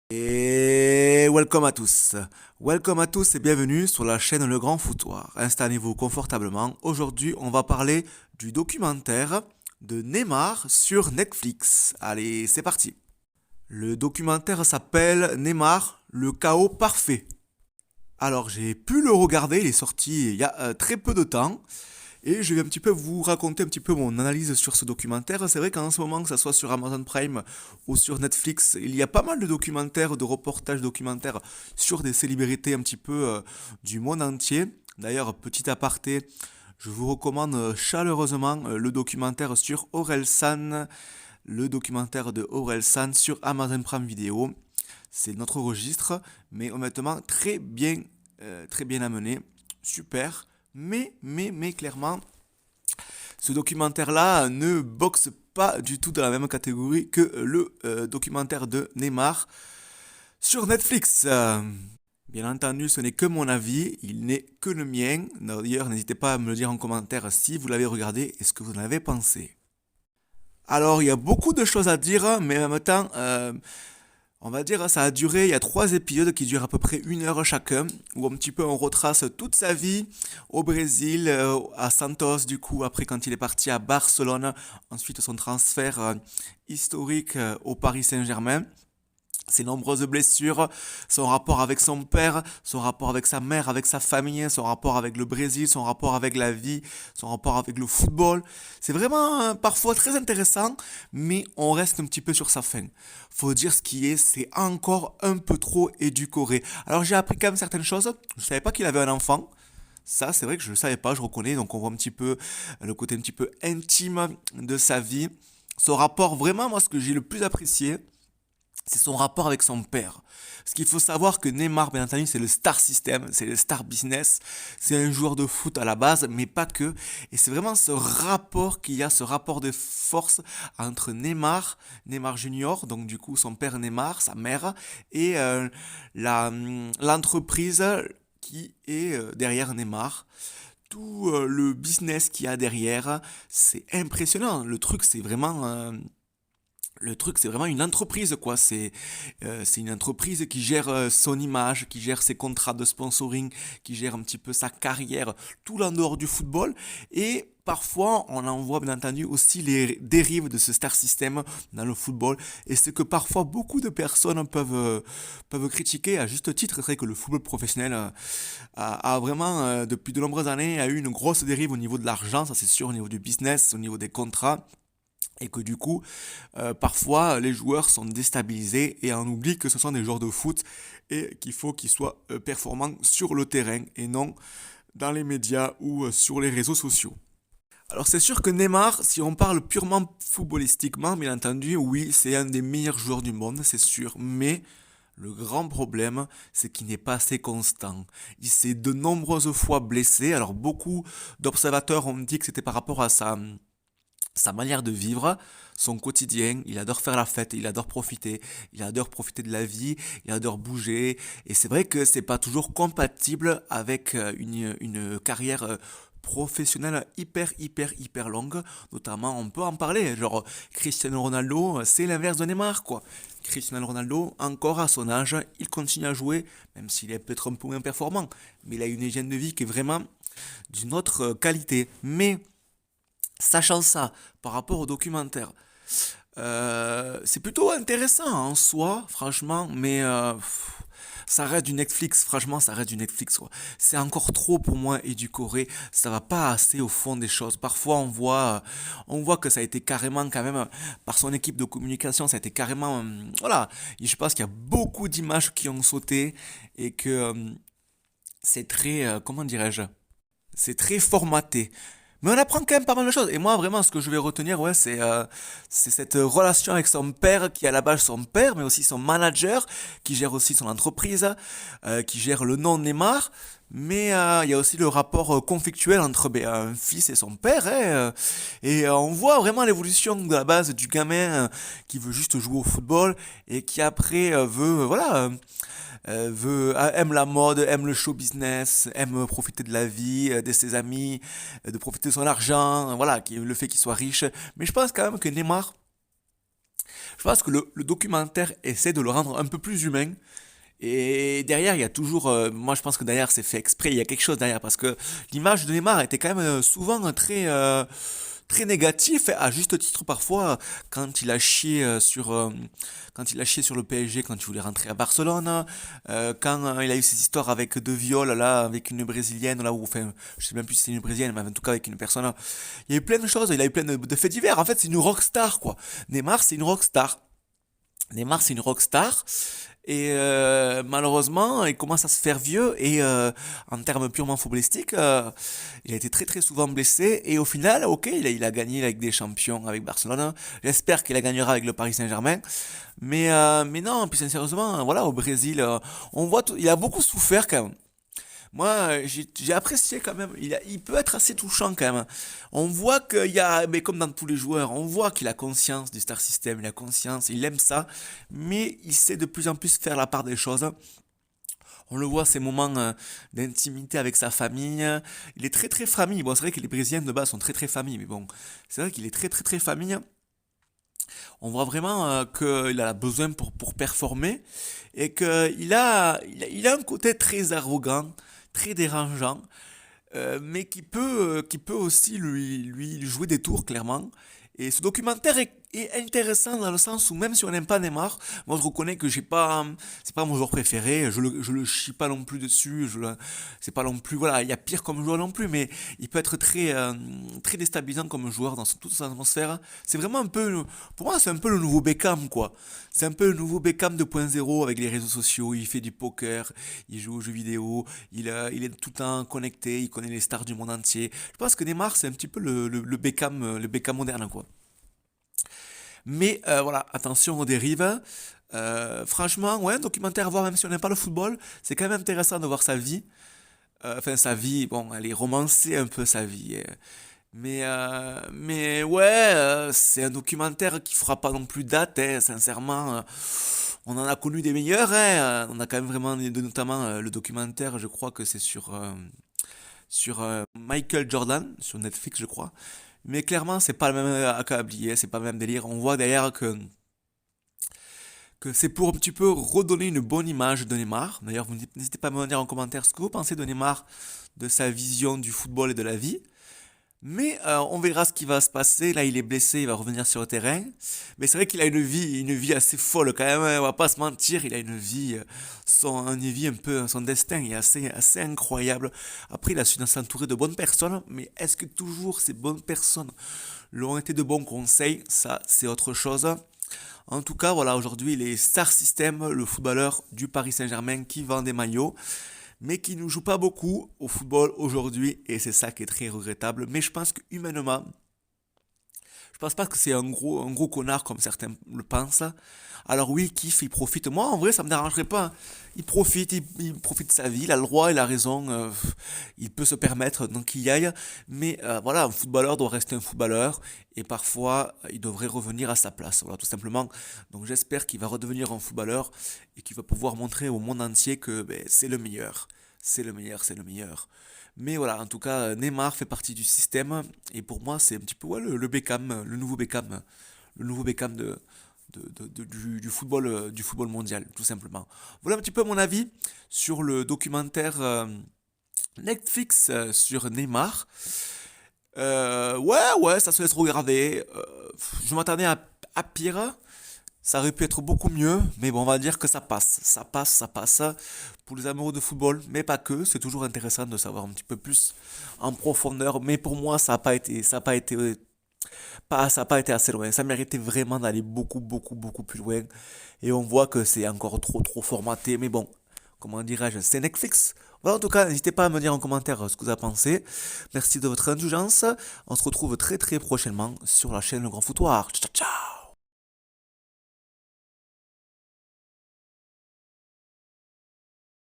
Et welcome à tous. Welcome à tous et bienvenue sur la chaîne Le Grand Foutoir. Installez-vous confortablement. Aujourd'hui, on va parler du documentaire de Neymar sur Netflix. Allez, c'est parti. Le documentaire s'appelle Neymar, le chaos parfait. Alors, j'ai pu le regarder, il est sorti il y a très peu de temps. Et je vais un petit peu vous raconter un petit peu mon analyse sur ce documentaire. C'est vrai qu'en ce moment, que ce soit sur Amazon Prime ou sur Netflix, il y a pas mal de documentaires, de reportages documentaires sur des célébrités un petit peu du monde entier. D'ailleurs, petit aparté, je vous recommande chaleureusement le documentaire sur Orelsan, le documentaire de Orelsan sur Amazon Prime Video. C'est notre registre, mais honnêtement très bien amené, super. Mais clairement, ce documentaire-là ne boxe pas du tout dans la même catégorie que le documentaire de Neymar sur Netflix. Bien entendu, ce n'est que mon avis, il n'est que le mien. D'ailleurs, n'hésitez pas à me le dire en commentaire si vous l'avez regardé et ce que vous en avez pensé. Alors, il y a beaucoup de choses à dire, mais en même temps, on va dire, ça a duré, il y a 3 épisodes qui durent à peu près 1 heure chacun, où un petit peu on retrace toute sa vie au Brésil, à Santos du coup, après quand il est parti à Barcelone, ensuite son transfert historique au Paris Saint-Germain. Ses nombreuses blessures, son rapport avec son père, son rapport avec sa mère, avec sa famille, son rapport avec le Brésil, son rapport avec la vie, son rapport avec le football. C'est vraiment parfois très intéressant, mais on reste un petit peu sur sa fin. Faut dire ce qui est, c'est encore un peu trop édulcoré. Alors j'ai appris quand même certaines choses. Je savais pas qu'il avait un enfant. Ça, c'est vrai que je ne le savais pas, je reconnais. Donc on voit un petit peu le côté un petit peu intime de sa vie. Son rapport, vraiment, moi, ce que j'ai le plus apprécié, c'est son rapport avec son père. Parce qu'il faut savoir que Neymar, bien entendu, c'est le star system, c'est le star business, c'est un joueur de foot à la base, mais pas que. Et c'est vraiment ce rapport qu'il y a, ce rapport de force entre Neymar Junior, donc du coup son père Neymar, sa mère, et l'entreprise qui est derrière Neymar. Tout le business qu'il y a derrière, c'est impressionnant. Le truc, c'est vraiment une entreprise, quoi. C'est une entreprise qui gère son image, qui gère ses contrats de sponsoring, qui gère un petit peu sa carrière, tout en dehors du football. Et parfois, on en voit bien entendu aussi les dérives de ce star system dans le football. Et c'est que parfois, beaucoup de personnes peuvent critiquer à juste titre. C'est vrai que le football professionnel a vraiment, depuis de nombreuses années, a eu une grosse dérive au niveau de l'argent, ça c'est sûr, au niveau du business, au niveau des contrats. Et que du coup, parfois, les joueurs sont déstabilisés et on oublie que ce sont des joueurs de foot et qu'il faut qu'ils soient performants sur le terrain et non dans les médias ou sur les réseaux sociaux. Alors c'est sûr que Neymar, si on parle purement footballistiquement, bien entendu, oui, c'est un des meilleurs joueurs du monde, c'est sûr, mais le grand problème, c'est qu'il n'est pas assez constant. Il s'est de nombreuses fois blessé, alors beaucoup d'observateurs ont dit que c'était par rapport à sa manière de vivre, son quotidien, il adore faire la fête, il adore profiter de la vie, il adore bouger, et c'est vrai que c'est pas toujours compatible avec une carrière professionnelle hyper longue, notamment on peut en parler, genre Cristiano Ronaldo, c'est l'inverse de Neymar quoi. Cristiano Ronaldo, encore à son âge, il continue à jouer, même s'il est peut-être un peu moins performant, mais il a une hygiène de vie qui est vraiment d'une autre qualité. Mais sachant ça, par rapport au documentaire, c'est plutôt intéressant en soi, franchement, mais ça reste du Netflix, franchement, ça reste du Netflix, quoi. C'est encore trop pour moi édulcoré, ça va pas assez au fond des choses. Parfois, on voit que ça a été carrément, quand même, par son équipe de communication, ça a été carrément, voilà. Et je pense qu'il y a beaucoup d'images qui ont sauté et que c'est très, comment dirais-je, c'est très formaté. Mais on apprend quand même pas mal de choses. Et moi, vraiment, ce que je vais retenir, ouais, c'est cette relation avec son père, qui est à la base son père, mais aussi son manager, qui gère aussi son entreprise, qui gère le nom de Neymar. Mais il y a aussi le rapport conflictuel entre ben, un fils et son père. Hein, et on voit vraiment l'évolution de la base du gamin qui veut juste jouer au football et qui après veut, voilà, aime la mode, aime le show business, aime profiter de la vie, de ses amis, de profiter de son argent, voilà, le fait qu'il soit riche. Mais je pense quand même que Neymar, Je pense que le documentaire essaie de le rendre un peu plus humain. Et derrière, il y a toujours, moi je pense que derrière c'est fait exprès, il y a quelque chose derrière parce que l'image de Neymar était quand même souvent très négatif, à juste titre parfois, quand il a chié quand il a chié sur le PSG, quand il voulait rentrer à Barcelone, quand il a eu ces histoires avec de viol là, avec une brésilienne là, ou enfin, je sais même plus si c'est une brésilienne, mais en tout cas avec une personne. Il y a eu plein de choses, il a eu plein de faits divers. En fait, c'est une rockstar quoi. Neymar, c'est une rockstar. Neymar, c'est une rockstar. Et malheureusement, il commence à se faire vieux et en termes purement footballistiques, il a été très très souvent blessé et au final, ok, il a gagné avec des champions avec Barcelone. J'espère qu'il la gagnera avec le Paris Saint-Germain. Mais non, puis sincèrement, voilà, au Brésil, on voit il a beaucoup souffert quand même. Moi, j'ai apprécié quand même. Il peut être assez touchant quand même. On voit qu'il y a, mais comme dans tous les joueurs, on voit qu'il a conscience du star system, il a conscience, il aime ça, mais il sait de plus en plus faire la part des choses. On le voit, ces moments d'intimité avec sa famille. Il est très très famille. Bon, c'est vrai que les Brésiliens de base sont très très famille, mais bon, c'est vrai qu'il est très très très famille. On voit vraiment qu'il a besoin pour performer et qu'il a un côté très arrogant, très dérangeant, mais qui peut aussi lui jouer des tours, clairement. Et ce documentaire est intéressant dans le sens où même si on n'aime pas Neymar, moi je reconnais que c'est pas mon joueur préféré, je le chie pas non plus dessus, c'est pas non plus, voilà, il y a pire comme joueur non plus, mais il peut être très déstabilisant comme joueur dans toute son atmosphère. C'est vraiment un peu, pour moi c'est un peu le nouveau Beckham quoi. C'est un peu le nouveau Beckham 2.0 avec les réseaux sociaux, il fait du poker, il joue aux jeux vidéo, il est tout le temps connecté, il connaît les stars du monde entier. Je pense que Neymar c'est un petit peu le Beckham moderne quoi. Mais voilà, attention aux dérives. Franchement, ouais, un documentaire à voir, même si on n'aime pas le football, c'est quand même intéressant de voir sa vie. Enfin, sa vie, bon, elle est romancée un peu sa vie. Mais ouais, c'est un documentaire qui fera pas non plus date, hein, sincèrement. On en a connu des meilleurs, hein. On a quand même vraiment, notamment le documentaire, je crois que c'est sur Michael Jordan, sur Netflix, je crois. Mais clairement, c'est pas le même accabli, hein, c'est pas le même délire. On voit derrière que c'est pour un petit peu redonner une bonne image de Neymar. D'ailleurs, vous n'hésitez pas à me dire en commentaire ce que vous pensez de Neymar, de sa vision du football et de la vie. Mais on verra ce qui va se passer. Là, il est blessé, il va revenir sur le terrain. Mais c'est vrai qu'il a une vie assez folle quand même, hein. On va pas se mentir. Il a une vie, une vie un peu, son destin est assez incroyable. Après, il a su s'entourer de bonnes personnes. Mais est-ce que toujours ces bonnes personnes lui ont été de bons conseils? Ça, c'est autre chose. En tout cas, voilà, aujourd'hui, il est Star System, le footballeur du Paris Saint-Germain qui vend des maillots mais qui ne joue pas beaucoup au football aujourd'hui, et c'est ça qui est très regrettable. Mais je pense que humainement, je pense pas que c'est un gros connard comme certains le pensent. Alors oui, il kiffe, il profite. Moi, en vrai, ça me dérangerait pas. Il profite de sa vie, il a le droit, il a raison, il peut se permettre, donc il y aille. Mais voilà, un footballeur doit rester un footballeur, et parfois, il devrait revenir à sa place. Voilà, tout simplement. Donc j'espère qu'il va redevenir un footballeur, et qu'il va pouvoir montrer au monde entier que ben, c'est le meilleur. C'est le meilleur, c'est le meilleur. Mais voilà, en tout cas, Neymar fait partie du système. Et pour moi, c'est un petit peu ouais, le Beckham, le nouveau Beckham du football mondial, tout simplement. Voilà un petit peu mon avis sur le documentaire Netflix sur Neymar. Ouais, ça se laisse regarder. Je m'attendais à pire. Ça aurait pu être beaucoup mieux, mais bon, on va dire que ça passe. Ça passe, ça passe. Pour les amoureux de football, mais pas que. C'est toujours intéressant de savoir un petit peu plus en profondeur. Mais pour moi, ça a pas été assez loin. Ça méritait vraiment d'aller beaucoup plus loin. Et on voit que c'est encore trop formaté. Mais bon, comment dirais-je, c'est Netflix. Voilà, en tout cas, n'hésitez pas à me dire en commentaire ce que vous avez pensé. Merci de votre indulgence. On se retrouve très très prochainement sur la chaîne Le Grand Foutoir. Ciao, ciao.